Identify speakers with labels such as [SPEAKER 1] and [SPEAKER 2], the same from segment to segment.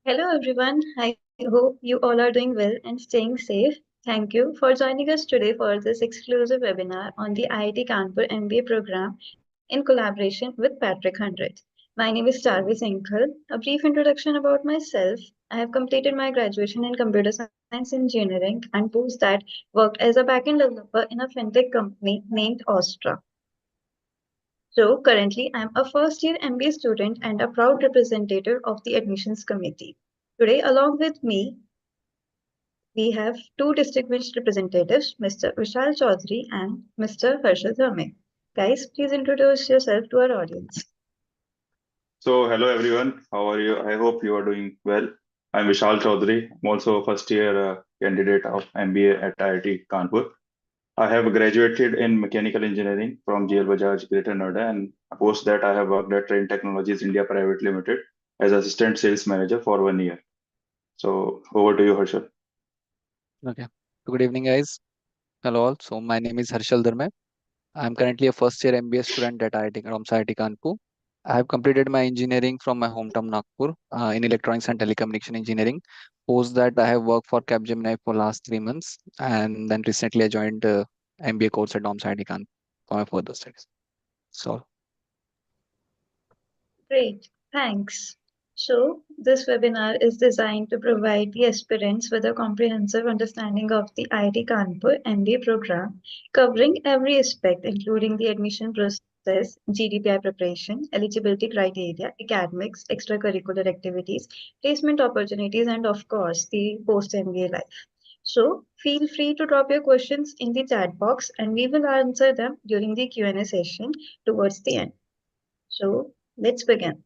[SPEAKER 1] Hello everyone. I hope you all are doing well and staying safe. Thank you for joining us today for this exclusive webinar on the IIT Kanpur MBA program in collaboration with Patrick Hundred. My name is Tarvi Singhal. A brief introduction about myself. I have completed my graduation in computer science engineering and post that worked as a backend developer in a fintech company named Ostra. So currently, I'm a first year MBA student and a proud representative of the admissions committee. Today, along with me, we have two distinguished representatives, Mr. Vishal Chaudhary and Mr. Harshal Dharme. Guys, please introduce yourself to our audience.
[SPEAKER 2] So, hello everyone. How are you? I hope you are doing well. I'm Vishal Chaudhary. I'm also a first year candidate of MBA at IIT Kanpur. I have graduated in mechanical engineering from GL Bajaj Greater Noida, and post that I have worked at Train Technologies India Private Limited as assistant sales manager for 1 year. So, over to you, Harshal.
[SPEAKER 3] Okay. Good evening, guys. Hello all. So my name is Harshal Dharme. I'm currently a first year MBA student at IIT Kanpur. I have completed my engineering from my hometown Nagpur in electronics and telecommunication engineering. Post that I have worked for Capgemini for last 3 months, and then recently I joined MBA course at DoMS IIT Kanpur for my further studies. So
[SPEAKER 1] Great, thanks. So, this webinar is designed to provide the aspirants with a comprehensive understanding of the IIT Kanpur MBA program, covering every aspect, including the admission process, GDPI preparation, eligibility criteria, academics, extracurricular activities, placement opportunities, and of course, the post MBA life. So, feel free to drop your questions in the chat box and we will answer them during the Q&A session towards the end. So, let's begin.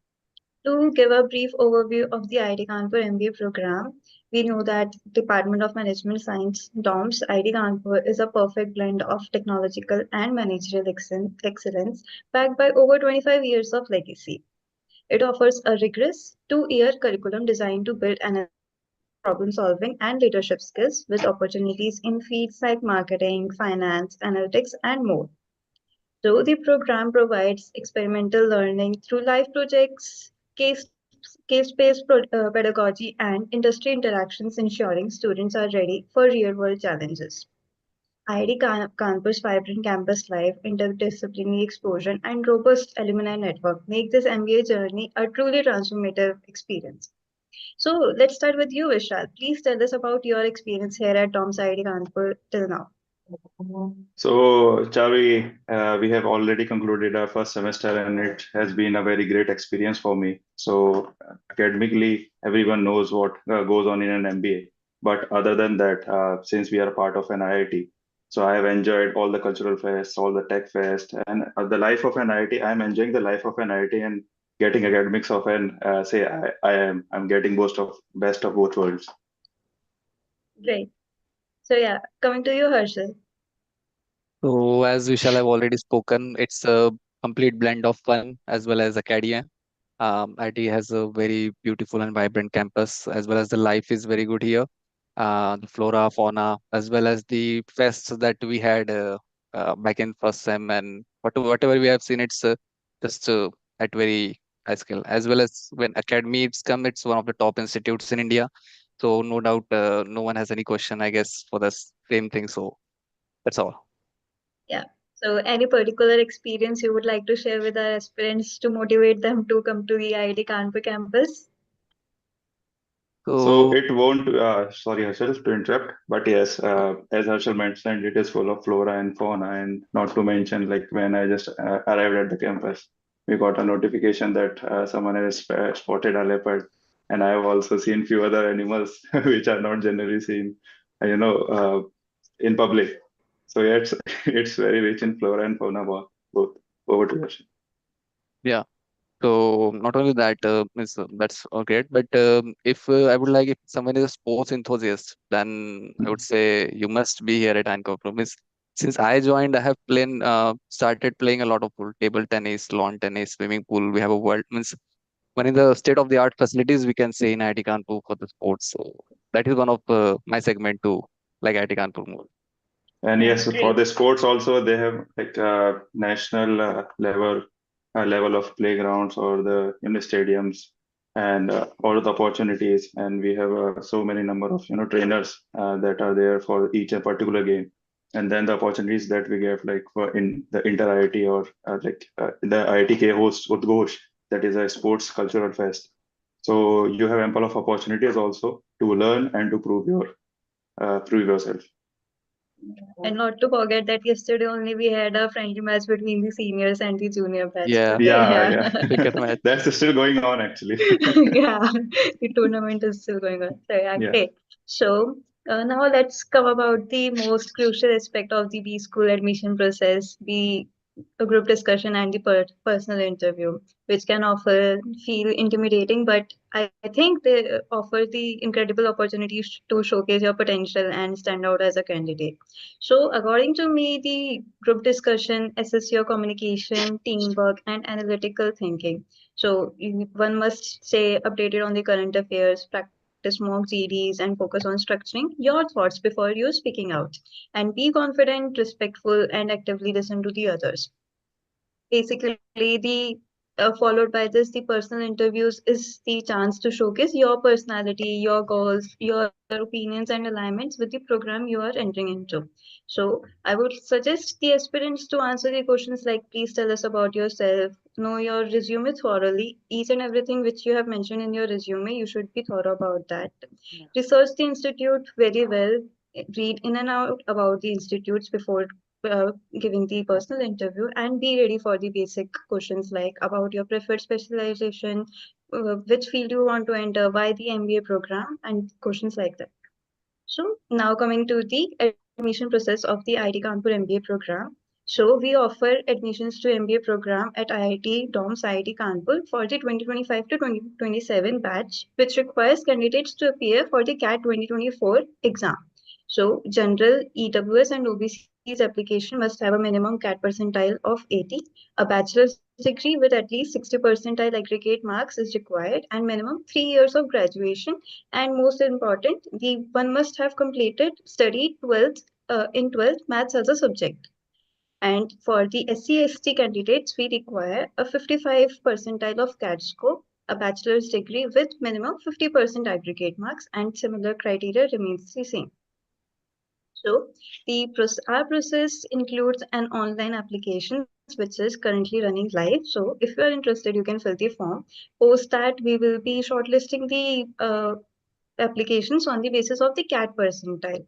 [SPEAKER 1] To give a brief overview of the IIT Kanpur MBA program, we know that Department of Management Science DOMS IIT Kanpur is a perfect blend of technological and managerial excellence backed by over 25 years of legacy. It offers a rigorous 2-year curriculum designed to build analytical problem solving and leadership skills with opportunities in fields like marketing, finance, analytics, and more. So the program provides experimental learning through live projects, case-based pedagogy, and industry interactions, ensuring students are ready for real-world challenges. IIT Kanpur's vibrant campus life, interdisciplinary exposure, and robust alumni network make this MBA journey a truly transformative experience. So let's start with you, Vishal. Please tell us about your experience here at Tom's IIT Kanpur till now.
[SPEAKER 2] So, Chavi, we have already concluded our first semester, and it has been a very great experience for me. So, academically, everyone knows what goes on in an MBA. But other than that, since we are a part of an IIT, so I have enjoyed all the cultural fests, all the tech fest, and the life of an IIT. I'm enjoying the life of an IIT and getting academics of an say I'm getting best of both worlds.
[SPEAKER 1] Great. So yeah, coming to you, Harshal.
[SPEAKER 3] So, as Vishal have already spoken, it's a complete blend of fun as well as academia. IT has a very beautiful and vibrant campus, as well as the life is very good here. The flora, fauna, as well as the fests that we had back in first sem, and whatever we have seen, it's just at very high scale. As well as when academy it's come, it's one of the top institutes in India. So no doubt, no one has any question, I guess, for the same thing. So that's all.
[SPEAKER 1] Yeah. So any particular experience you would like to share with our aspirants to motivate them to come to the IIT Kanpur campus?
[SPEAKER 2] So
[SPEAKER 3] So
[SPEAKER 2] it won't, sorry, Harshal, to interrupt, but yes, as Harshal mentioned, it is full of flora and fauna, and not to mention, like when I just arrived at the campus, we got a notification that someone has spotted a leopard, and I have also seen few other animals which are not generally seen, in public. So yeah, it's it's very rich in flora and fauna, both. Over to Harshal.
[SPEAKER 3] yeah. So not only that, that's great, but if I would like, if someone is a sports enthusiast, then I would say you must be here at Anchor. Means since I joined, I have started playing a lot of pool, table tennis, lawn tennis, swimming pool. We have a world means one in the state of the art facilities we can say in IIT Kanpur for the sports. So that is one of my segment too, like IIT Kanpur more.
[SPEAKER 2] And
[SPEAKER 1] Yeah,
[SPEAKER 2] yes, for
[SPEAKER 1] great.
[SPEAKER 2] the sports also, they have like national level of playgrounds or the stadiums. and all of the opportunities. And we have so many number of trainers that are there for each particular game. And then the opportunities that we get, like for in the inter IIT or the IITK host Udghosh, that is a sports cultural fest. So you have ample of opportunities also to learn and to prove yourself.
[SPEAKER 1] And not to forget that yesterday only we had a friendly match between the seniors and the junior batch.
[SPEAKER 3] Yeah,
[SPEAKER 2] Yeah,
[SPEAKER 1] Yeah.
[SPEAKER 2] yeah.
[SPEAKER 3] cricket match.
[SPEAKER 2] That's still going on actually.
[SPEAKER 1] Yeah, the tournament is still going on. So yeah,
[SPEAKER 2] Yeah.
[SPEAKER 1] great. So now let's come about the most crucial aspect of the B school admission process, the group discussion and the personal interview, which can often feel intimidating, but I think they offer the incredible opportunity to showcase your potential and stand out as a candidate. So according to me, the group discussion assess your communication, teamwork, and analytical thinking. So one must stay updated on the current affairs, practice mock GDs, and focus on structuring your thoughts before you speaking out. And be confident, respectful, and actively listen to the others. Basically, the followed by this, the personal interviews is the chance to showcase your personality, your goals, your opinions, and alignments with the program you are entering into. So I would suggest the aspirants to answer the questions like, please tell us about yourself, know your resume thoroughly. Each and everything which you have mentioned in your resume, you should be thorough about that. Research the institute very well, read in and out about the institutes before giving the personal interview, and be ready for the basic questions like about your preferred specialization, which field you want to enter, why the MBA program, and questions like that. So now coming to the admission process of the IIT Kanpur MBA program. So we offer admissions to MBA program at IIT DoMS IIT Kanpur for the 2025 to 2027 batch, which requires candidates to appear for the CAT 2024 exam. So general, EWS, and OBC's application must have a minimum CAT percentile of 80. A bachelor's degree with at least 60 percentile aggregate marks is required, and minimum 3 years of graduation. And most important, the one must have completed studied 12th in 12th maths as a subject. And for the SC/ST candidates, we require a 55 percentile of CAT score, a bachelor's degree with minimum 50% aggregate marks, and similar criteria remains the same. So our process includes an online application which is currently running live. So if you are interested, you can fill the form. Post that, we will be shortlisting the applications on the basis of the CAT percentile.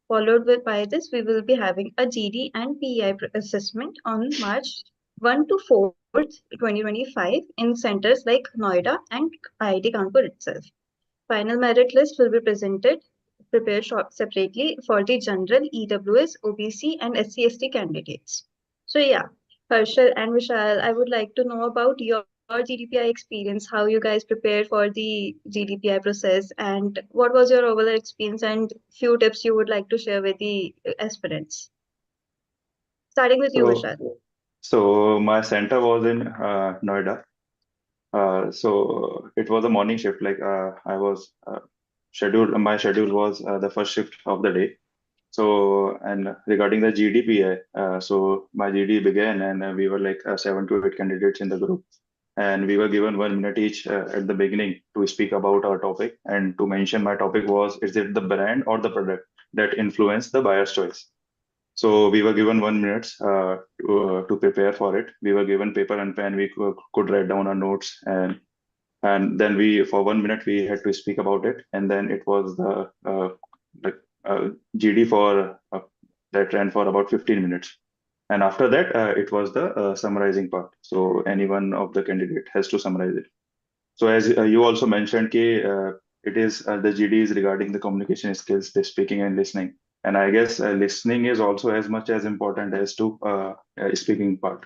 [SPEAKER 1] Followed by this, we will be having a GD and PEI assessment on March 1 to 4th, 2025 in centers like Noida and IIT Kanpur itself. Final merit list will be prepared separately for the general, EWS, OBC, and SC/ST candidates. So yeah, Harshal and Vishal, I would like to know about your GDPI experience, how you guys prepared for the GDPI process, and what was your overall experience, and few tips you would like to share with the aspirants. Starting with you,
[SPEAKER 2] So,
[SPEAKER 1] Vishal.
[SPEAKER 2] so my center was in Noida. So it was a morning shift. Like I was scheduled. My schedule was the first shift of the day. So, and regarding the GDPI, so my GD began, and we were like 7 to 8 candidates in the group, and we were given 1 minute each at the beginning to speak about our topic, and to mention my topic was, is it the brand or the product that influenced the buyer's choice? So we were given 1 minute to prepare for it. We were given paper and pen. We could write down our notes, and then we, for 1 minute, we had to speak about it. And then it was the GD for that ran for about 15 minutes. And after that, it was the summarizing part. So any one of the candidate has to summarize it. So as you also mentioned, it is the GD is regarding the communication skills, the speaking and listening. And I guess listening is also as much as important as to speaking part.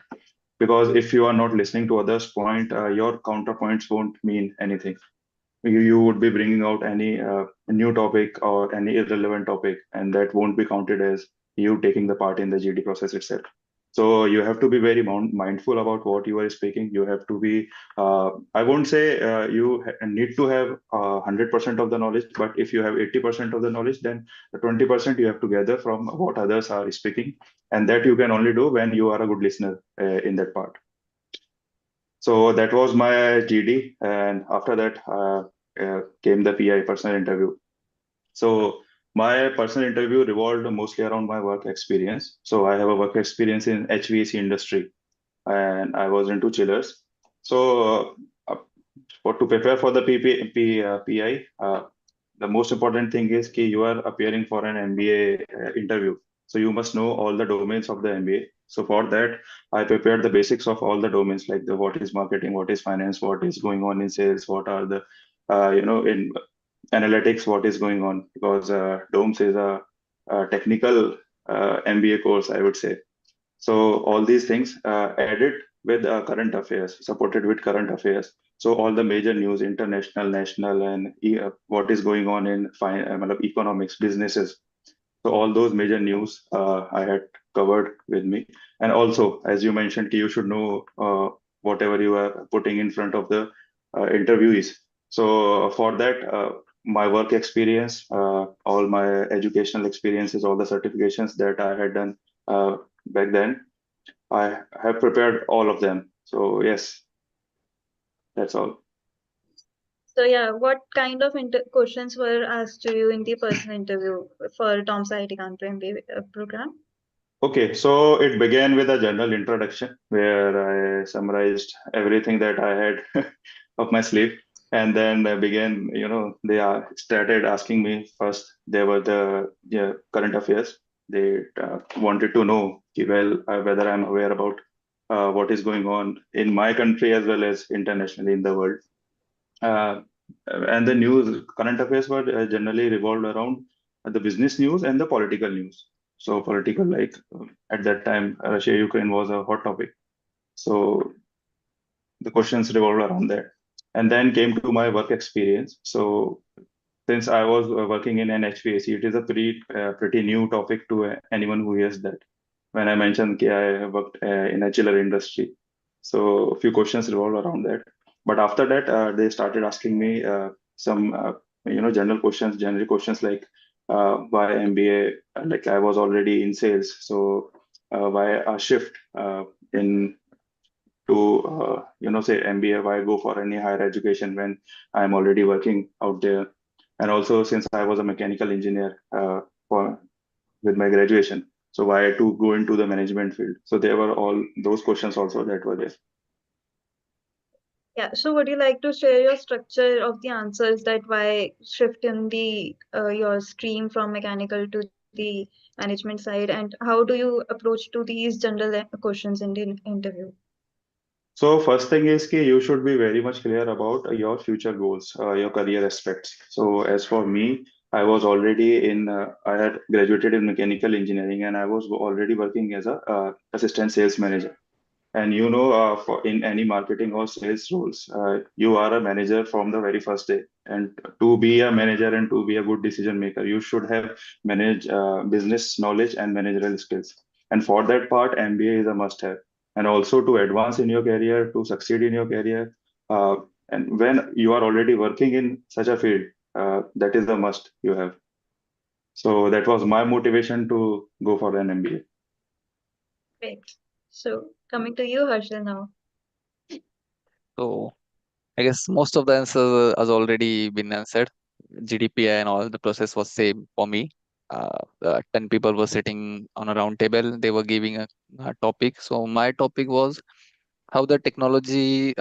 [SPEAKER 2] Because if you are not listening to others' point, your counterpoints won't mean anything. You would be bringing out any new topic or any irrelevant topic, and that won't be counted as you taking the part in the GD process itself. So you have to be very mindful about what you are speaking. You have to be, I won't say you need to have 100% of the knowledge, but if you have 80% of the knowledge, then the 20% you have to gather from what others are speaking. And that you can only do when you are a good listener in that part. So that was my GD, and after that came the PI personal interview. So my personal interview revolved mostly around my work experience. So I have a work experience in HVAC industry, and I was into chillers. So for to prepare for the PI, the most important thing is that you are appearing for an MBA interview. So you must know all the domains of the MBA. So for that, I prepared the basics of all the domains, like the what is marketing, what is finance, what is going on in sales, what are the in analytics, what is going on, because DoMS is a technical MBA course, I would say. So all these things added with current affairs, supported with current affairs. So all the major news, international, national, and what is going on in economics, businesses. So all those major news I had covered with me. And also, as you mentioned, you should know whatever you are putting in front of the interviewees. So for that, my work experience, all my educational experiences, all the certifications that I had done back then, I have prepared all of them. So yes, that's all.
[SPEAKER 1] So yeah, what kind of questions were asked to you in the personal interview for Tom's IIT Kanpur MBA program?
[SPEAKER 2] Okay, so it began with a general introduction where I summarized everything that I had up my sleeve, and then began, they started asking me first. They were the current affairs. They wanted to know, whether I'm aware about what is going on in my country as well as internationally in the world. Uh, and the news, current affairs were generally revolved around the business news and the political news. So political, like at that time, Russia-Ukraine was a hot topic. So the questions revolved around that. And then came to my work experience. So since I was working in an HVAC, it is a pretty new topic to anyone who hears that. When I mentioned that I worked in a chiller industry, so a few questions revolve around that. But after that, they started asking me some general questions, generic questions like why MBA? Like I was already in sales, so why a shift in to say MBA? Why go for any higher education when I'm already working out there? And also, since I was a mechanical engineer for with my graduation, so why to go into the management field? So there were all those questions also that were there.
[SPEAKER 1] Yeah, so would you like to share your structure of the answers, that why shift in the your stream from mechanical to the management side, and how do you approach to these general questions in the interview?
[SPEAKER 2] So first thing is कि you should be very much clear about your future goals, your career aspects. So as for me, I was already I had graduated in mechanical engineering and I was already working as a assistant sales manager. And in any marketing or sales roles, you are a manager from the very first day. And to be a manager and to be a good decision maker, you should have business knowledge and managerial skills. And for that part, MBA is a must-have. And also to advance in your career, to succeed in your career, uh, and when you are already working in such a field, that is a must you have. So that was my motivation to go for an MBA.
[SPEAKER 1] Great. So coming to you, Harshal now.
[SPEAKER 3] So I guess most of the answers has already been answered. GDPI and all the process was same for me. 10 people were sitting on a round table. They were giving a topic. So my topic was how the technology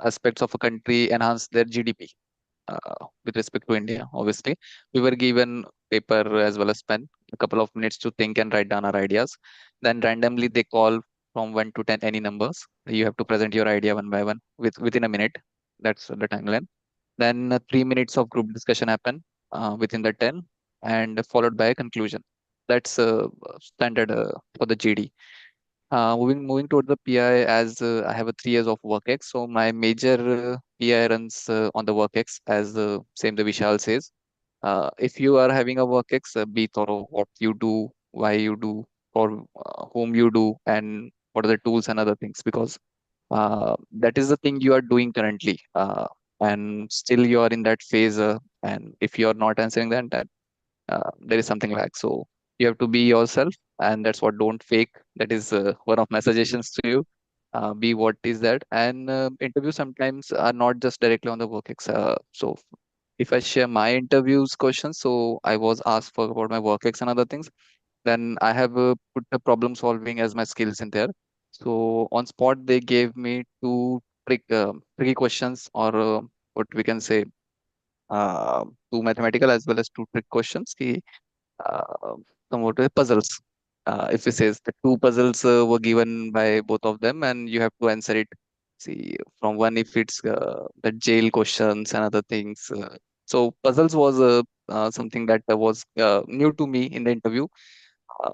[SPEAKER 3] aspects of a country enhance their GDP with respect to India. Obviously, we were given paper as well as pen, a couple of minutes to think and write down our ideas. Then randomly they call from 1 to 10 any numbers. You have to present your idea one by one within a minute. That's the timeline. Then 3 minutes of group discussion happen within the 10 and followed by a conclusion. That's standard for the GD. Moving toward the PI, as I have a 3 years of work X, so my major PI runs on the work X, as same the Vishal says. If you are having a work X, be thorough what you do, why you do, for whom you do, and what are the tools and other things, because that is the thing you are doing currently, and still you are in that phase. And if you are not answering that, there is something like, so you have to be yourself, and that's what don't fake. That is one of my suggestions to you. B, what is that? And interviews sometimes are not just directly on the work so if I share my interviews questions, so I was asked for about my work ex and other things, then I have put the problem solving as my skills in there. So on spot they gave me tricky questions, or what we can say, two mathematical as well as two trick questions, uh, somewhat puzzles. If it says the two puzzles were given by both of them, and you have to answer it. See, from one, if it's the jail questions and other things. So puzzles was something that was new to me in the interview. Uh,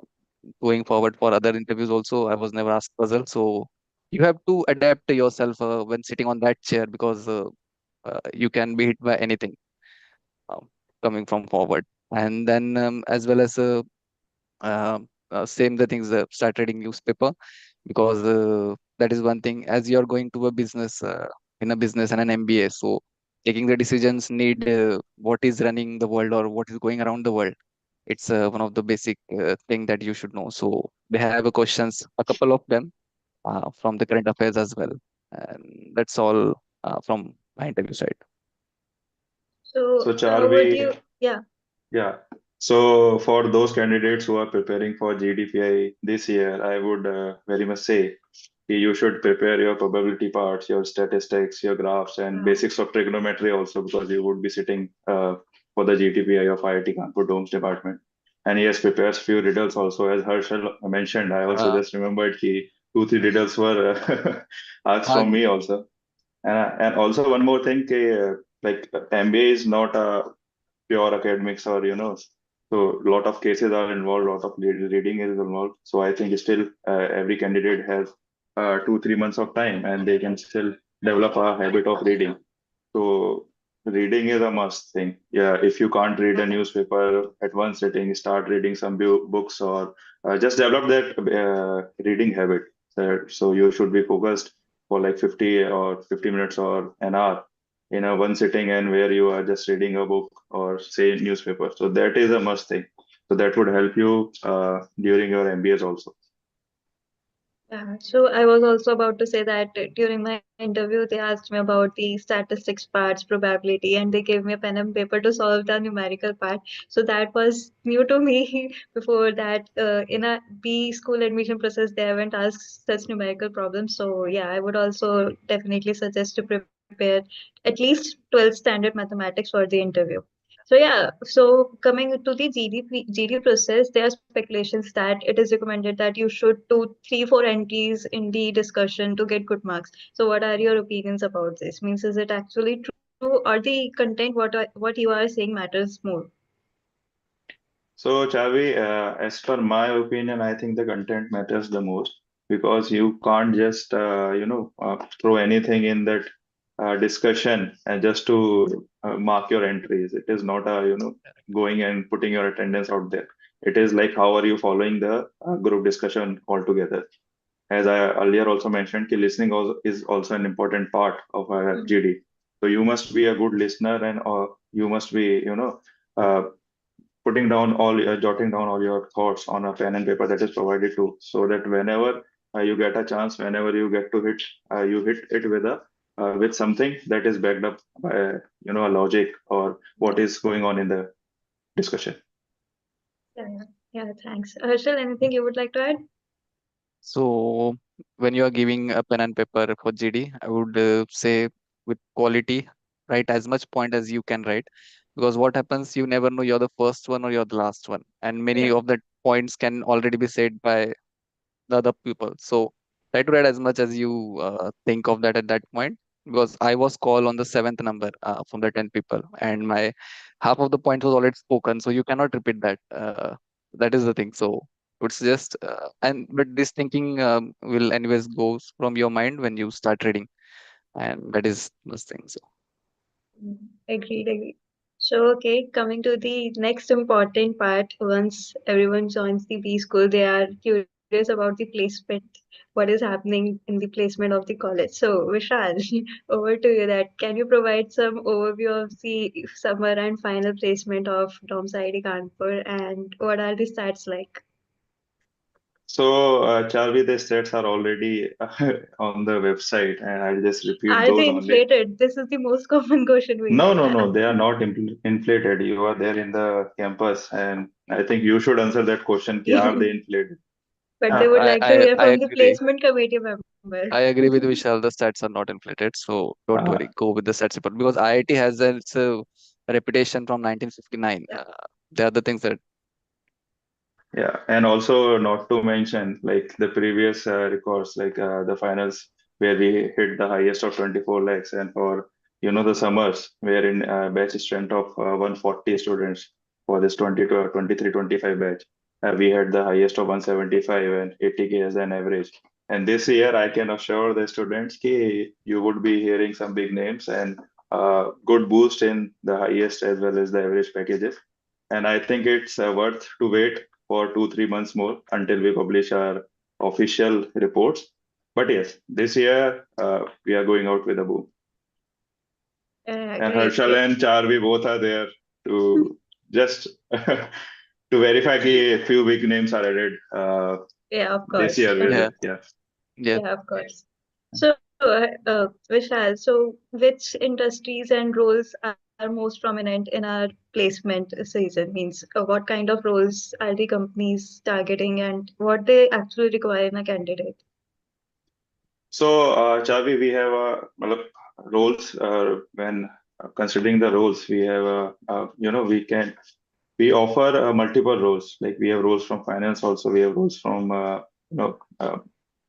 [SPEAKER 3] Going forward for other interviews also, I was never asked puzzle. So you have to adapt yourself when sitting on that chair, because you can be hit by anything um, coming from forward. And then as well as same the things, start reading newspaper, because that is one thing, as you're going to a business, in a business and an MBA, so taking the decisions need what is running the world or what is going around the world. It's one of the basic thing that you should know. So they have questions, a couple of them from the current affairs as well, and that's all from my interview side.
[SPEAKER 1] So
[SPEAKER 2] So
[SPEAKER 1] how would
[SPEAKER 2] Charvi,
[SPEAKER 1] you, yeah.
[SPEAKER 2] yeah. So for those candidates who are preparing for GDPI this year, I would very much say you should prepare your probability parts, your statistics, your graphs, and
[SPEAKER 1] Wow.
[SPEAKER 2] basics of trigonometry also, because you would be sitting for the GDPI of IIT Kanpur DoMS department. And yes, prepares few riddles also, as Harshal mentioned. I also
[SPEAKER 3] Uh,
[SPEAKER 2] just remembered ki two, three riddles were asked
[SPEAKER 3] uh,
[SPEAKER 2] from me also. And also one more thing, like MBA is not a pure academics, or so a lot of cases are involved, a lot of reading is involved. So I think still every candidate has 2 3 months of time, and they can still develop a habit of reading. So reading is a must thing. Yeah, if you can't read a newspaper at one sitting, start reading some books, or just develop that reading habit. So you should be focused for like 50 minutes or an hour in a one sitting, and where you are just reading a book or say newspaper. So that is a must thing. So that would help you during your MBAs also.
[SPEAKER 1] Yeah, so I was also about to say that during my interview, they asked me about the statistics parts, probability, and they gave me a pen and paper to solve the numerical part. So that was new to me. Before that, in a B school admission process, they haven't asked such numerical problems. So yeah, I would also definitely suggest to prepare at least 12th standard mathematics for the interview. So yeah, so coming to the GD process, there are speculations that it is recommended that you should do 3 4 entries in the discussion to get good marks. So what are your opinions about this? Means is it actually true, or the content what you are saying matters more?
[SPEAKER 2] So, Chavi, as per my opinion, I think the content matters the most, because you can't just, throw anything in that discussion and just to mark your entries. It is not going and putting your attendance out there. It is like, how are you following the group discussion altogether? As I earlier also mentioned, listening also is also an important part of a
[SPEAKER 1] Hmm.
[SPEAKER 2] GD. So you must be a good listener, and you must be, uh, putting down jotting down all your thoughts on a pen and paper that is provided to, so that whenever you get a chance, whenever you get to hit, you hit it with a with something that is backed up by a logic, or what is going on in the discussion.
[SPEAKER 1] Yeah, yeah, yeah. Thanks. Harshal, anything you would like to add?
[SPEAKER 3] So when you are giving a pen and paper for GD, I would say with quality, write as much point as you can write, because what happens, you never know you're the first one or you're the last one, and many
[SPEAKER 1] Yeah.
[SPEAKER 3] of the points can already be said by the other people. So try to write as much as you think of that at that point. Because I was called on the seventh number from the 10 people, and my half of the point was already spoken. So you cannot repeat that. That is the thing. So it's just and but this thinking will anyways goes from your mind when you start reading, and that is the thing. So
[SPEAKER 1] Mm, agreed, agreed. So, okay, coming to the next important part, once everyone joins the B school, they are curious about the placement, what is happening in the placement of the college. So, Vishal, over to you that can you provide some overview of the summer and final placement of DoMS IIT Kanpur, and what are the stats like?
[SPEAKER 2] So, Charvi, the stats are already on the website, and I'll just repeat
[SPEAKER 1] Are
[SPEAKER 2] those
[SPEAKER 1] they
[SPEAKER 2] only.
[SPEAKER 1] inflated? This is the most common question we
[SPEAKER 2] No,
[SPEAKER 1] get.
[SPEAKER 2] no, no, they are not inflated. You are there in the campus, and I think you should answer that question. Ki are they inflated?
[SPEAKER 1] But they
[SPEAKER 2] Uh,
[SPEAKER 1] would like to hear
[SPEAKER 3] I
[SPEAKER 1] from the
[SPEAKER 3] agree.
[SPEAKER 1] placement committee member.
[SPEAKER 3] I agree with Vishal. The stats are not inflated, so don't
[SPEAKER 2] uh,
[SPEAKER 3] worry. Go with the stats report because IIT has its reputation from 1959.
[SPEAKER 1] Yeah.
[SPEAKER 3] The other things that
[SPEAKER 2] Yeah, and also not to mention like the previous records, like the finals where we hit the highest of 24 lakhs, and for the summers wherein batch strength of 140 students for this 22, 23, 25 batch, we had the highest of 175 and 80K as an average. And this year, I can assure the students that you would be hearing some big names and good boost in the highest as well as the average packages. And I think it's worth to wait for 2, 3 months more until we publish our official reports. But yes, this year we are going out with a boom. And
[SPEAKER 1] Great,
[SPEAKER 2] Harshal
[SPEAKER 1] great.
[SPEAKER 2] and Charvi both are there to just to verify that a few big names are added
[SPEAKER 1] Yeah, of
[SPEAKER 2] this
[SPEAKER 1] course.
[SPEAKER 2] year with
[SPEAKER 3] yeah,
[SPEAKER 2] it. Yeah.
[SPEAKER 3] yeah.
[SPEAKER 1] Yeah, of course. So, Vishal, so which industries and roles are most prominent in our placement season? Means what kind of roles are the companies targeting and what they actually require in a candidate?
[SPEAKER 2] So, Chavi, we have roles when considering the roles, we have we offer multiple roles. Like we have roles from finance also, we have roles from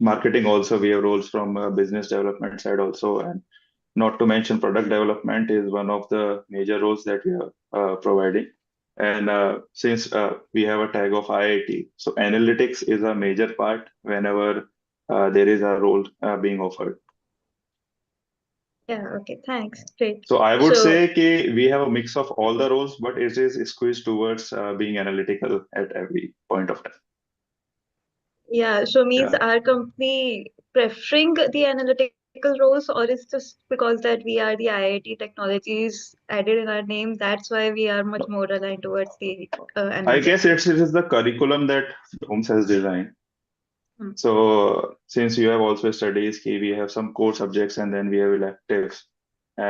[SPEAKER 2] marketing also, we have roles from business development side also, and not to mention product development is one of the major roles that we are providing. And since we have a tag of IIT, so analytics is a major part whenever there is a role being offered.
[SPEAKER 1] Yeah, okay, thanks. Great.
[SPEAKER 2] So I would
[SPEAKER 1] So,
[SPEAKER 2] say ki we have a mix of all the roles, but it is squeezed towards being analytical at every point of time.
[SPEAKER 1] yeah, so means
[SPEAKER 2] Yeah.
[SPEAKER 1] our company preferring the analytical roles, or is just because that we are the IIT technologies added in our name, that's why we are much more aligned towards the
[SPEAKER 2] I guess
[SPEAKER 1] analytics.
[SPEAKER 2] it is the curriculum that DoMS has designed.
[SPEAKER 1] Hmm.
[SPEAKER 2] So since you have also studies, ki we have some core subjects and then we have electives,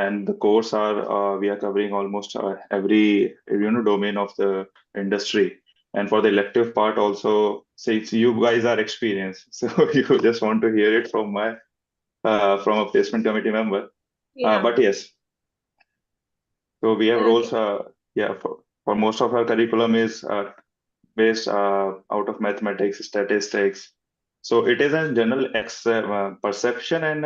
[SPEAKER 2] and the course are we are covering almost every domain of the industry. And for the elective part also, since you guys are experienced, so you just want to hear it from my from a placement committee member.
[SPEAKER 1] Yeah,
[SPEAKER 2] But yes, so we have
[SPEAKER 1] okay.
[SPEAKER 2] roles. Yeah, for most of our curriculum is based out of mathematics, statistics. So it is a general perception and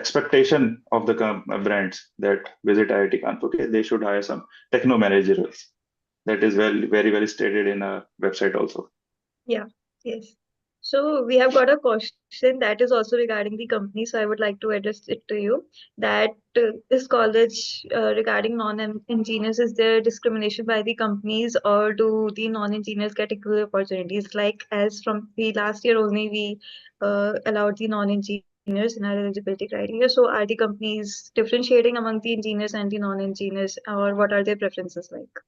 [SPEAKER 2] expectation of the brands that visit IIT Kanpur. Okay, they should hire some techno managers. That is very well stated in a website also.
[SPEAKER 1] Yeah, yes. So we have got a question that is also regarding the company. So I would like to address it to you that is college regarding non-engineers, is there discrimination by the companies or do the non-engineers get equal opportunities? Like as from the last year only, we allowed the non-engineers in our eligibility criteria. So are the companies differentiating among the engineers and the non-engineers, or what are their preferences like?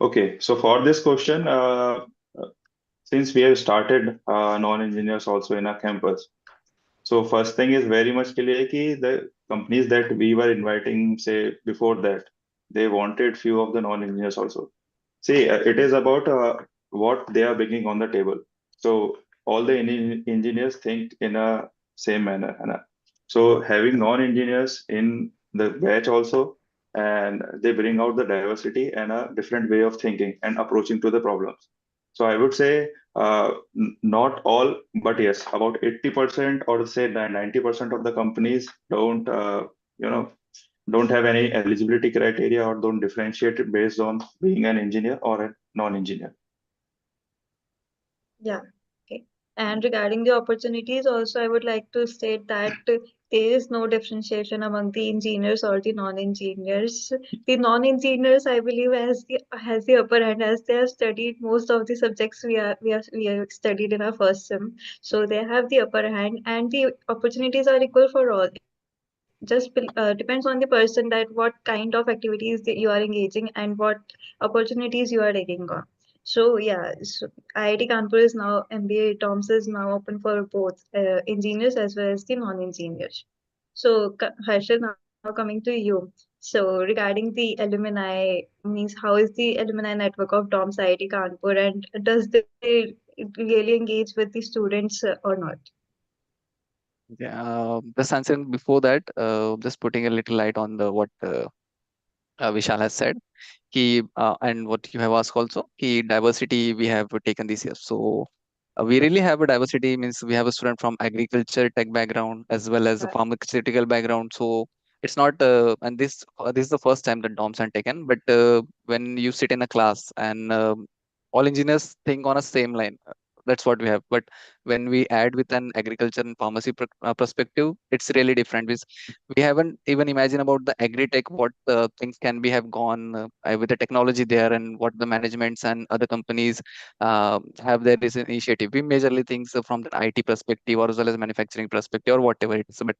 [SPEAKER 2] Okay, so for this question, since we have started non-engineers also in our campus, so first thing is very much clear कि the companies that we were inviting, say before that, they wanted few of the non-engineers also. See, it is about what they are bringing on the table. So all the engineers think in a same manner. है ना? So having non-engineers in the batch also, and they bring out the diversity and a different way of thinking and approaching to the problems. So I would say not all, but yes, about 80% or say 90% of the companies you know, don't have any eligibility criteria or don't differentiate it based on being an engineer or a non-engineer.
[SPEAKER 1] Yeah. Okay. And regarding the opportunities, also, I would like to state that there is no differentiation among the engineers or the non-engineers. The non-engineers, I believe, has the upper hand as they have studied most of the subjects we have studied in our first sem. So they have the upper hand, and the opportunities are equal for all. depends on the person that what kind of activities that you are engaging and what opportunities you are taking on. So yeah, so IIT Kanpur is now MBA DoMS is now open for both engineers as well as the non-engineers. So Harshal, now coming to you. So regarding the alumni, means how is the alumni network of DoMS IIT Kanpur, and does they really engage with the students or not?
[SPEAKER 3] Yeah, just answering before that, just putting a little light on the what Vishal has said. And what you have asked also, diversity we have taken this year. So we really have a diversity, means we have a student from agriculture tech background as well as a pharmaceutical background. So it's not and this is the first time that DOMS are taken, but when you sit in a class and all engineers think on a same line. That's what we have. But when we add with an agriculture and pharmacy perspective, it's really different. We haven't even imagined about the agri-tech, what things can be have gone with the technology there, and what the managements and other companies have there is an initiative. We majorly think so from the IT perspective or as well as manufacturing perspective or whatever it is. But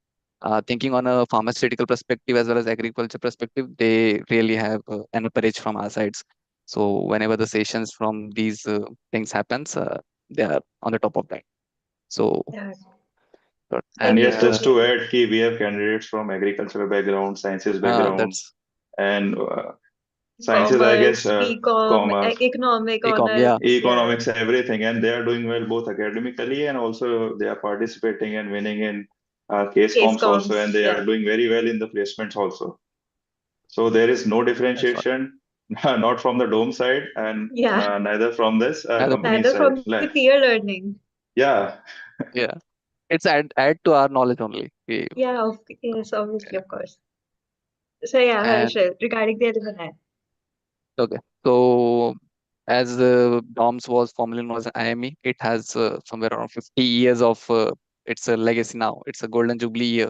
[SPEAKER 3] thinking on a pharmaceutical perspective as well as agriculture perspective, they really have an approach from our sides. So whenever the sessions from these things happens, they are on the top of that. So,
[SPEAKER 1] Yeah,
[SPEAKER 2] And
[SPEAKER 3] and
[SPEAKER 2] yes,
[SPEAKER 1] similar.
[SPEAKER 2] just to add, we have candidates from agricultural background, sciences background,
[SPEAKER 3] that's
[SPEAKER 2] and sciences, I guess,
[SPEAKER 1] Commerce, BCom,
[SPEAKER 2] commerce,
[SPEAKER 1] economic
[SPEAKER 3] ecom.
[SPEAKER 1] honors.
[SPEAKER 3] Yeah,
[SPEAKER 1] Yeah,
[SPEAKER 2] economics, everything, and they are doing well both academically and also they are participating and winning in case
[SPEAKER 1] case
[SPEAKER 2] comps also,
[SPEAKER 1] comms.
[SPEAKER 2] and they
[SPEAKER 1] Yeah,
[SPEAKER 2] are doing very well in the placements also. So there is no
[SPEAKER 3] that's what.
[SPEAKER 2] differentiation, not from the dome side and
[SPEAKER 1] yeah.
[SPEAKER 2] neither from this
[SPEAKER 3] Another
[SPEAKER 2] company
[SPEAKER 1] Neither
[SPEAKER 2] side.
[SPEAKER 1] from the peer learning.
[SPEAKER 2] Yeah,
[SPEAKER 3] Yeah, it's add to our knowledge only.
[SPEAKER 1] Yeah, yes, obviously, of course. So yeah,
[SPEAKER 3] And
[SPEAKER 1] Harshal, regarding the alumni.
[SPEAKER 3] okay, so as DOMS was formerly known as IME, it has somewhere around 50 years of its a legacy now. It's a golden jubilee year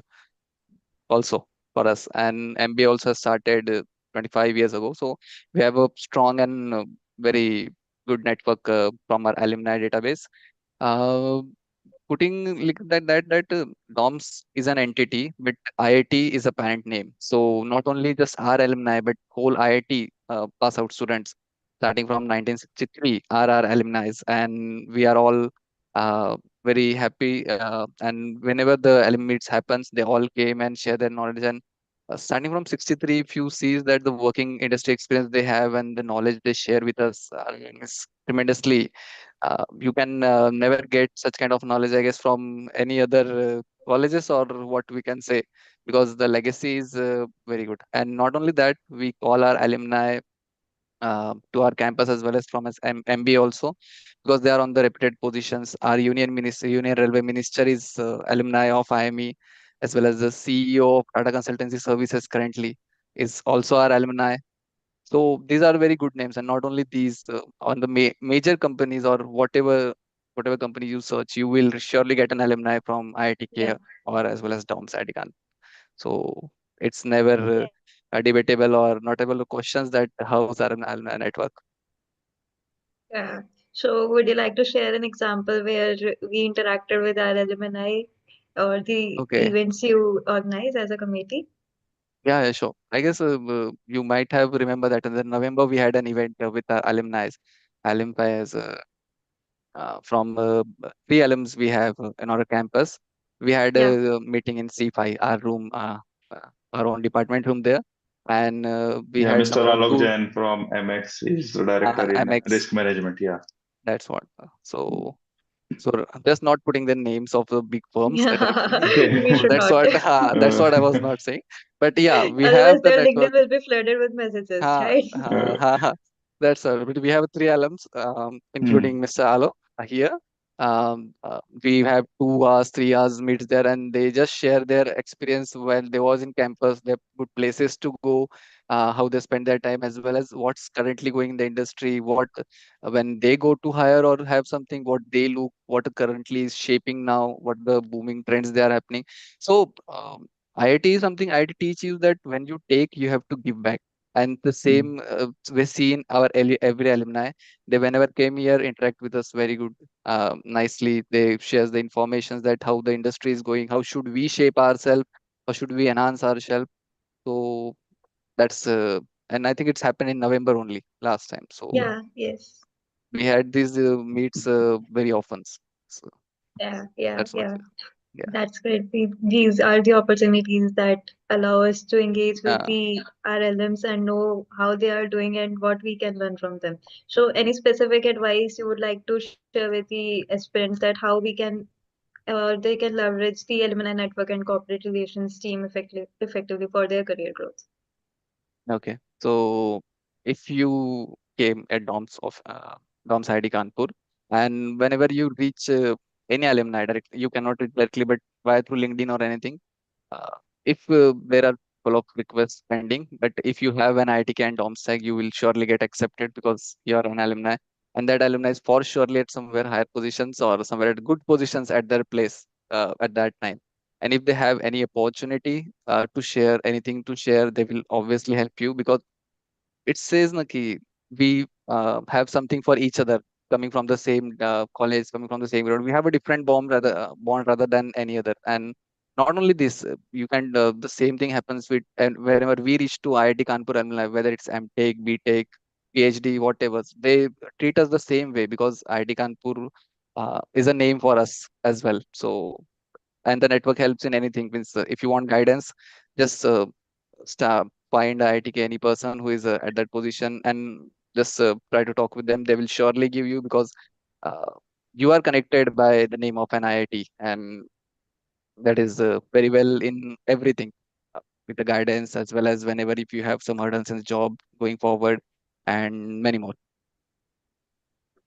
[SPEAKER 3] also for us, and MBA also has started 25 years ago. So we have a strong and very good network from our alumni database. Uh, Putting like that DOMS is an entity, but IIT is a parent name. So not only just our alumni, but whole IIT pass out students starting from 1963 are our alumni, and we are all very happy. And whenever the alumni meets happens, they all came and share their knowledge. And starting from 63, if you see that the working industry experience they have and the knowledge they share with us is tremendously, you can never get such kind of knowledge, I guess, from any other colleges or what we can say, because the legacy is very good. And not only that, we call our alumni to our campus as well as from as MBA also, because they are on the reputed positions. Our Union Railway Minister is alumni of IME, as well as the CEO of Tata Consultancy Services currently is also our alumni. So these are very good names, and not only these, on the major companies or whatever company you search, you will surely get an alumni from
[SPEAKER 1] Yeah,
[SPEAKER 3] IITK or as well as DOMS IIT. So it's never
[SPEAKER 1] yeah,
[SPEAKER 3] debatable or not able to questions that how's our an alumni network.
[SPEAKER 1] yeah. So would you like to share an example where we interacted with our alumni or the
[SPEAKER 3] Okay,
[SPEAKER 1] events you organize as a committee?
[SPEAKER 3] yeah, sure. I guess you might have remember that in the November we had an event with our alumni from three alums we have in our campus. We had
[SPEAKER 1] Yeah,
[SPEAKER 3] a meeting in C5, our room, our own department room there, and we
[SPEAKER 2] yeah.
[SPEAKER 3] had
[SPEAKER 2] Mr.
[SPEAKER 3] some
[SPEAKER 2] Alok
[SPEAKER 3] two
[SPEAKER 2] Jain from MX is the director in
[SPEAKER 3] MX.
[SPEAKER 2] risk management. Yeah.
[SPEAKER 3] That's what. So just not putting the names of the big firms.
[SPEAKER 1] yeah.
[SPEAKER 2] Okay.
[SPEAKER 1] We
[SPEAKER 3] So
[SPEAKER 1] should not.
[SPEAKER 3] that's
[SPEAKER 2] Uh,
[SPEAKER 3] what I was not saying. But yeah, we have
[SPEAKER 1] Otherwise,
[SPEAKER 3] the
[SPEAKER 1] their LinkedIn
[SPEAKER 3] network.
[SPEAKER 1] will be flooded with messages,
[SPEAKER 3] Ha,
[SPEAKER 1] right?
[SPEAKER 3] ha, ha, ha. That's all. But we have three alums,
[SPEAKER 2] hmm.
[SPEAKER 3] including Mr. Alo here. We have 2 hours, 3 hours meets there, and they just share their experience while they was in campus, their good places to go, how they spend their time, as well as what's currently going in the industry, what when they go to hire or have something, what they look, what currently is shaping now, what the booming trends they are happening. So IIT is something IIT teach you that when you take, you have to give back, and the
[SPEAKER 2] Hmm.
[SPEAKER 3] same we see in our every alumni. They whenever came here interact with us very good, nicely. They shares the information that how the industry is going, how should we shape ourselves, how or should we enhance ourselves? So that's and I think it's happened in November only last time. So
[SPEAKER 1] Yeah, yes.
[SPEAKER 3] we had these meets very often. So
[SPEAKER 1] Yeah, yeah,
[SPEAKER 3] that's what.
[SPEAKER 1] yeah.
[SPEAKER 3] Yeah.
[SPEAKER 1] That's great. These are the opportunities that allow us to engage with
[SPEAKER 3] Uh,
[SPEAKER 1] the RLMs and know how they are doing and what we can learn from them. So, any specific advice you would like to share with the aspirants that how we can they can leverage the alumni network and corporate relations team effectively for their career growth?
[SPEAKER 3] okay. So if you came at DoMS IIT Kanpur, and whenever you reach any alumni directly, you cannot reach directly, but via through LinkedIn or anything. If there are couple of requests pending, but if you have an IIT and DOMS tag, you will surely get accepted because you are an alumni, and that alumni is for surely at somewhere higher positions or somewhere at good positions at their place at that time. And if they have any opportunity to share anything to share, they will obviously help you because it says na ki we have something for each other coming from the same college, coming from the same road. We have a different bond rather than any other. And not only this, you can the same thing happens with and wherever we reach to IIT Kanpur alumni, whether it's MTech, BTech, PhD, whatever, they treat us the same way because IIT Kanpur is a name for us as well. So and the network helps in anything. Means if you want guidance, just find IITK any person who is at that position and just try to talk with them. They will surely give you because uh, you are connected by the name of an IIT, and that is very well in everything with the guidance as well as whenever if you have some hurdles in the job going forward and many more.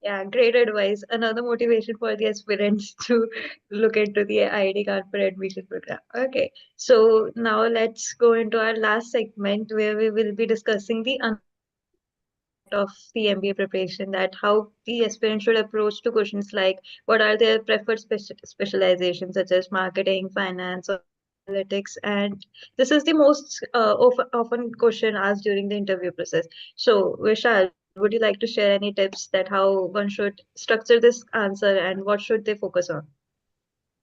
[SPEAKER 1] Yeah, great advice. Another motivation for the aspirants to look into the IIT Corporate Admission Program. Okay, so now let's go into our last segment where we will be discussing the another aspect of the MBA preparation, that how the aspirant should approach to questions like what are their preferred specializations such as marketing, finance, or analytics, and this is the most often question asked during the interview process. So, Vishal, would you like to share any tips that how one should structure this answer and what should they focus on?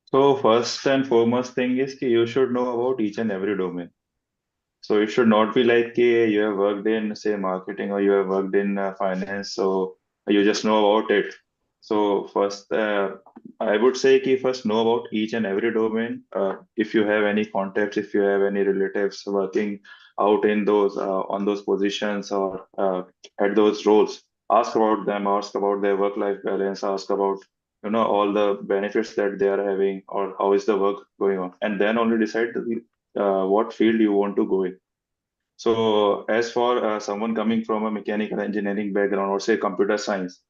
[SPEAKER 2] So first and foremost thing is कि you should know about each and every domain. So it should not be like you have worked in, say, marketing or you have worked in finance, so you just know about it. So first, I would say first know about each and every domain. If you have any contacts, if you have any relatives working out in those on those positions or at those roles, ask about them. Ask about their work-life balance. Ask about all the benefits that they are having or how is the work going on, and then only decide what field you want to go in. So, as for someone coming from a mechanical engineering background or say computer science,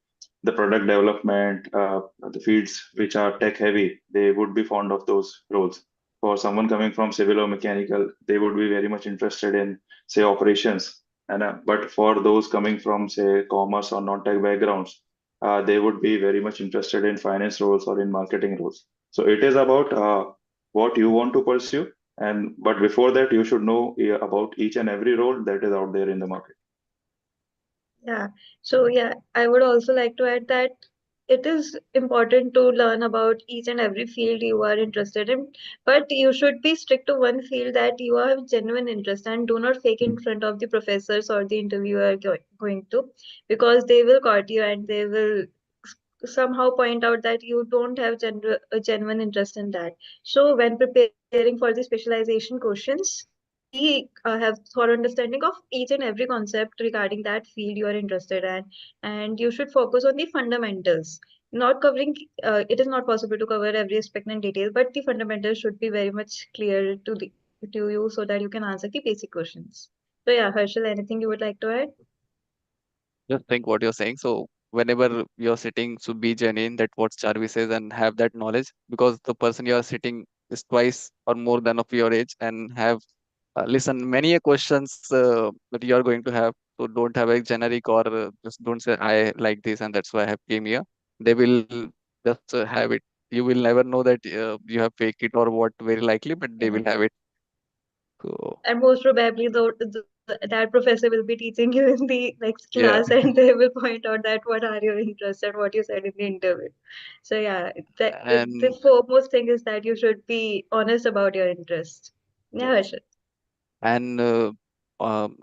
[SPEAKER 2] the product development, the fields which are tech heavy, they would be fond of those roles. For someone coming from civil or mechanical, they would be very much interested in, say, operations. And but for those coming from, say, commerce or non-tech backgrounds, they would be very much interested in finance roles or in marketing roles. So it is about what you want to pursue, and but before that, you should know about each and every role that is out there in the market.
[SPEAKER 1] Yeah. So, yeah, I would also like to add that it is important to learn about each and every field you are interested in, but you should be strict to one field that you have genuine interest and do not fake in front of the professors or the interviewer going to, because they will caught you and they will somehow point out that you don't have a genuine interest in that. So when preparing for the specialization questions, be have thorough understanding of each and every concept regarding that field you are interested in, and you should focus on the fundamentals. Not covering, it is not possible to cover every aspect in detail, but the fundamentals should be very much clear to you so that you can answer the basic questions. So yeah, Harshal, anything you would like to add?
[SPEAKER 3] Just think what you're saying. So whenever you're sitting, so be genuine that what Charvi says and have that knowledge because the person you are sitting is twice or more than of your age and have listen many a questions that you are going to have. So don't have a generic or just don't say I like this and that's why I have came here. They will just have it. You will never know that you have faked it or what very likely, but they will have it. So
[SPEAKER 1] And most probably, that professor will be teaching you in the next class,
[SPEAKER 3] yeah,
[SPEAKER 1] and they will point out that what are your interests and what you said in the interview. So yeah, the
[SPEAKER 3] and
[SPEAKER 1] foremost thing is that you should be honest about your interest. Yeah, Harshit.
[SPEAKER 3] And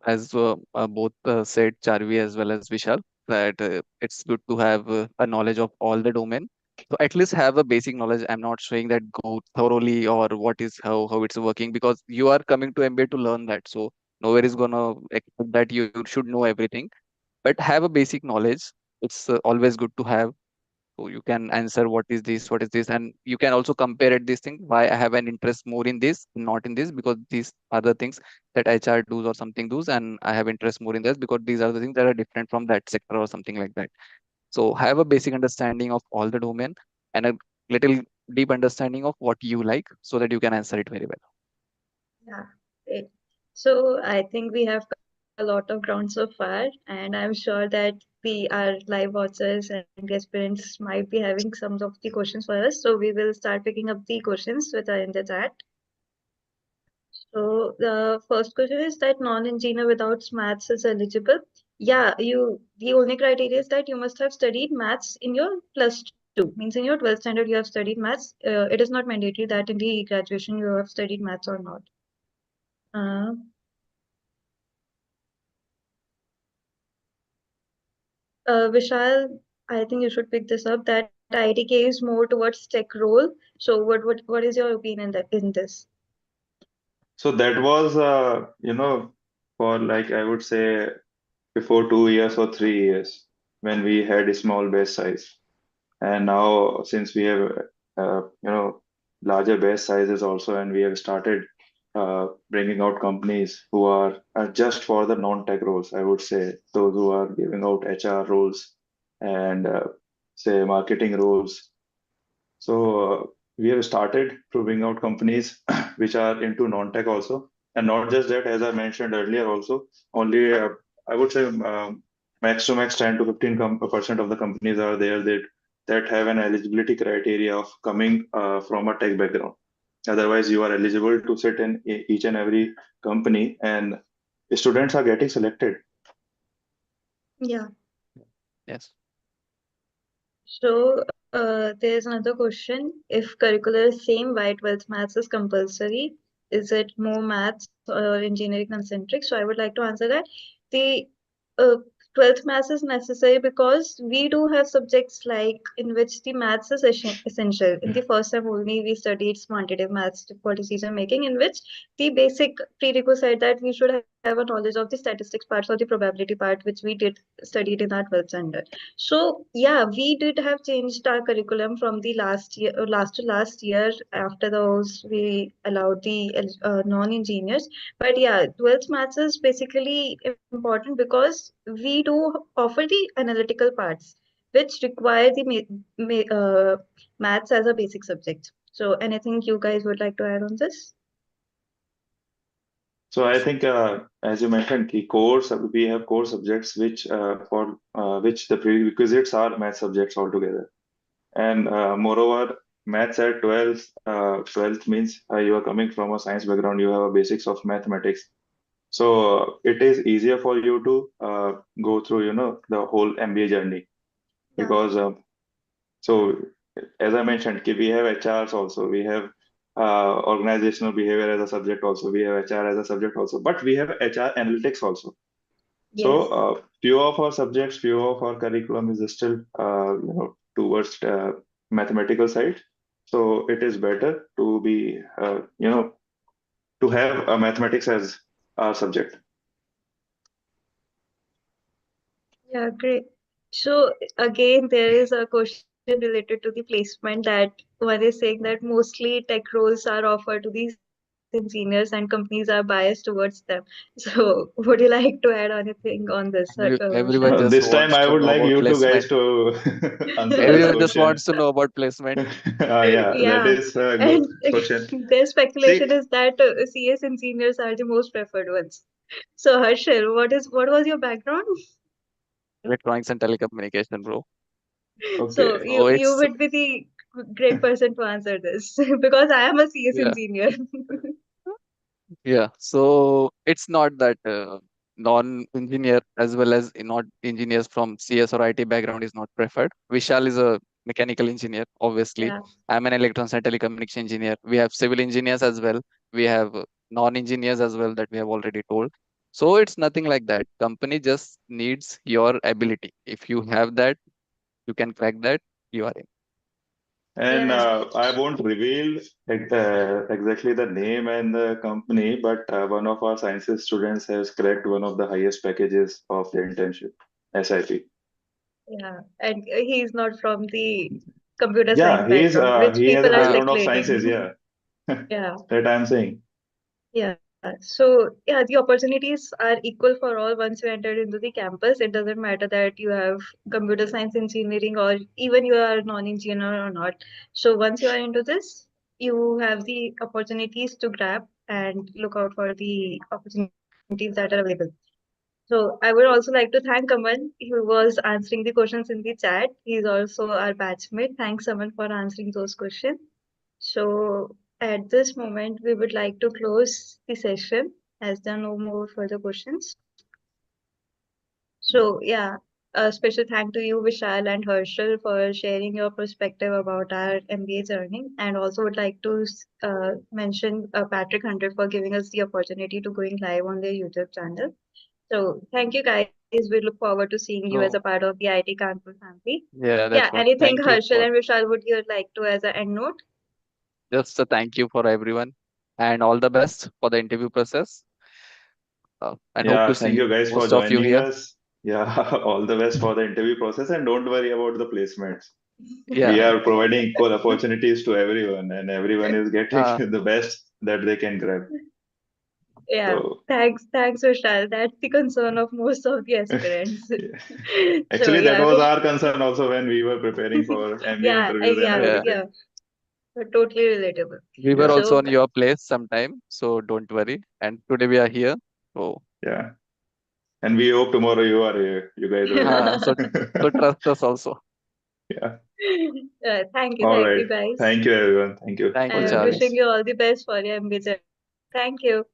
[SPEAKER 3] as both said, Charvi as well as Vishal, that it's good to have a knowledge of all the domain. So at least have a basic knowledge. I'm not saying that go thoroughly or what is how it's working, because you are coming to MBA to learn that. So nowhere is gonna expect that you should know everything, but have a basic knowledge. It's always good to have, so you can answer what is this, and you can also compare at this thing why I have an interest more in this, not in this, because these are the things that HR does or something does, and I have interest more in this because these are the things that are different from that sector or something like that. So have a basic understanding of all the domain and a little deep understanding of what you like, so that you can answer it very well.
[SPEAKER 1] Yeah. Great. So I think we have covered a lot of ground so far, and I'm sure that our live watchers and the aspirants might be having some of the questions for us. So we will start picking up the questions which are in the chat. So the first question is that non-engineer without maths is eligible. Yeah, the only criteria is that you must have studied maths in your plus two. Means in your 12th standard you have studied maths. It is not mandatory that in the graduation you have studied maths or not. Uh, Vishal, I think you should pick this up. That ITK is more towards tech role. So what is your opinion that in this?
[SPEAKER 2] So that was, for like I would say before 2 years or 3 years when we had a small batch size. And now since we have, larger batch sizes also, and we have started bringing out companies who are just for the non-tech roles, I would say, those who are giving out HR roles and say marketing roles. So we have started proving out companies which are into non-tech also, and not just that. As I mentioned earlier, also only I would say max to max 10 to 15% of the companies are there that have an eligibility criteria of coming from a tech background. Otherwise, you are eligible to sit in each and every company, and students are getting selected.
[SPEAKER 1] Yeah.
[SPEAKER 3] Yes.
[SPEAKER 1] So there's another question. If curricular is same, why 12th maths is compulsory? Is it more maths or engineering concentric? So I would like to answer that. The uh, 12th maths is necessary because we do have subjects like in which the maths is essential. In the first time only, we studied quantitative maths for decision making, in which the basic prerequisite that we should have a knowledge of the statistics parts or the probability part, which we did studied in our 12th standard. So yeah, we did have changed our curriculum from the last year, last to last year. After those, we allowed the non-engineers. But yeah, 12th maths is basically important because we do offer the analytical parts, which require the maths as a basic subject. So anything you guys would like to add on this?
[SPEAKER 2] So I think, as you mentioned, the we have core subjects which for which the prerequisites are math subjects altogether. And moreover, maths at 12th means you are coming from a science background, you have a basics of mathematics. So it is easier for you to go through, the whole MBA journey
[SPEAKER 1] Yeah,
[SPEAKER 2] because so as I mentioned, we have HRs also, we have organizational behavior as a subject also, we have HR as a subject also, but we have HR analytics also. So
[SPEAKER 1] yes.
[SPEAKER 2] few of our subjects, few of our curriculum is still towards mathematical side. So it is better to be to have mathematics as our subject.
[SPEAKER 1] Yeah, great. So again, there is a question related to the placement that one is saying that mostly tech roles are offered to the seniors and companies are biased towards them. So would you like to add anything on this, Vishal?
[SPEAKER 3] Everyone just
[SPEAKER 2] This time
[SPEAKER 3] wants
[SPEAKER 2] I
[SPEAKER 3] to
[SPEAKER 2] would
[SPEAKER 3] know
[SPEAKER 2] like
[SPEAKER 3] about
[SPEAKER 2] you two guys
[SPEAKER 3] placement.
[SPEAKER 2] to answer this
[SPEAKER 3] Everyone just
[SPEAKER 2] question.
[SPEAKER 3] wants to know about placement.
[SPEAKER 2] Yeah, that
[SPEAKER 1] Yeah,
[SPEAKER 2] is a good
[SPEAKER 1] and
[SPEAKER 2] question.
[SPEAKER 1] their speculation
[SPEAKER 2] See,
[SPEAKER 1] is that CS engineers are the most preferred ones. So Harshil, what was your background?
[SPEAKER 3] Electronics and telecommunication, bro.
[SPEAKER 2] okay.
[SPEAKER 1] So
[SPEAKER 3] Oh,
[SPEAKER 1] you
[SPEAKER 3] it's
[SPEAKER 1] would be the great person to answer this because I am a CS
[SPEAKER 3] yeah.
[SPEAKER 1] engineer.
[SPEAKER 3] Yeah, so it's not that non-engineer as well as not engineers from CS or IT background is not preferred. Vishal is a mechanical engineer, obviously.
[SPEAKER 1] Yeah,
[SPEAKER 3] I'm an electronics and telecommunication engineer. We have civil engineers as well. We have non-engineers as well, that we have already told. So it's nothing like that. Company just needs your ability. If you have that, you can crack that, you are in.
[SPEAKER 2] And
[SPEAKER 1] Yeah,
[SPEAKER 2] I won't reveal exactly the name and the company, but one of our sciences students has cracked one of the highest packages of the internship, SIP.
[SPEAKER 1] yeah. And he's not from the computer
[SPEAKER 2] Yeah,
[SPEAKER 1] science background, which
[SPEAKER 2] he has a
[SPEAKER 1] people are
[SPEAKER 3] Ah,
[SPEAKER 2] background of
[SPEAKER 1] speculating.
[SPEAKER 2] sciences. Yeah,
[SPEAKER 1] Yeah.
[SPEAKER 2] that I'm saying.
[SPEAKER 1] Yeah, so yeah, the opportunities are equal for all once you enter into the campus. It doesn't matter that you have computer science engineering or even you are non-engineer or not. So once you are into this, you have the opportunities to grab and look out for the opportunities that are available. So I would also like to thank Aman, who was answering the questions in the chat. He's also our batchmate. Thanks, Aman, for answering those questions. So at this moment, we would like to close the session as there are no more further questions. So yeah, a special thank to you, Vishal and Herschel, for sharing your perspective about our MBA journey, and also would like to mention Patrick Hunter for giving us the opportunity to going live on their YouTube channel. So thank you guys. We look forward to seeing you as a part
[SPEAKER 3] no,
[SPEAKER 1] of the IIT Kanpur family.
[SPEAKER 3] yeah,
[SPEAKER 1] Yeah,
[SPEAKER 3] that's what.
[SPEAKER 1] anything
[SPEAKER 3] Thank you
[SPEAKER 1] Harshal
[SPEAKER 3] for,
[SPEAKER 1] and Vishal would you like to as an end note?
[SPEAKER 3] just a thank you for everyone, and all the best for the interview process. And hope
[SPEAKER 2] Yeah,
[SPEAKER 3] to
[SPEAKER 2] thank
[SPEAKER 3] see
[SPEAKER 2] you guys for
[SPEAKER 3] most of you
[SPEAKER 2] joining
[SPEAKER 3] here.
[SPEAKER 2] us. Yeah, all the best for the interview process, and don't worry about the placements. We
[SPEAKER 3] Yeah.
[SPEAKER 2] are providing equal opportunities to everyone, and everyone is getting
[SPEAKER 3] Uh,
[SPEAKER 2] the best that they can grab.
[SPEAKER 1] Yeah,
[SPEAKER 2] So,
[SPEAKER 1] thanks, Vishal. That's the concern of most of the aspirants.
[SPEAKER 2] yeah.
[SPEAKER 1] So
[SPEAKER 2] Actually, that
[SPEAKER 1] yeah, I
[SPEAKER 2] was
[SPEAKER 1] hope.
[SPEAKER 2] our concern also when we were preparing for MBA
[SPEAKER 1] Yeah,
[SPEAKER 2] interviews and
[SPEAKER 3] yeah.
[SPEAKER 2] everything.
[SPEAKER 1] totally relatable.
[SPEAKER 3] We were
[SPEAKER 2] Yeah,
[SPEAKER 3] also
[SPEAKER 1] So
[SPEAKER 3] on your place sometime, so don't worry. And today we are here. So,
[SPEAKER 2] yeah. And we hope tomorrow you are here. You guys are
[SPEAKER 3] uh,
[SPEAKER 2] here.
[SPEAKER 3] so, so trust us also.
[SPEAKER 2] Yeah. All
[SPEAKER 1] thank
[SPEAKER 2] right.
[SPEAKER 1] you guys,
[SPEAKER 2] Thank you, everyone. Thank you
[SPEAKER 3] Thank
[SPEAKER 2] for
[SPEAKER 3] you,
[SPEAKER 1] and
[SPEAKER 2] joining
[SPEAKER 3] Charlie.
[SPEAKER 1] wishing
[SPEAKER 2] us.
[SPEAKER 1] you all the best for your MBA journey. Thank you.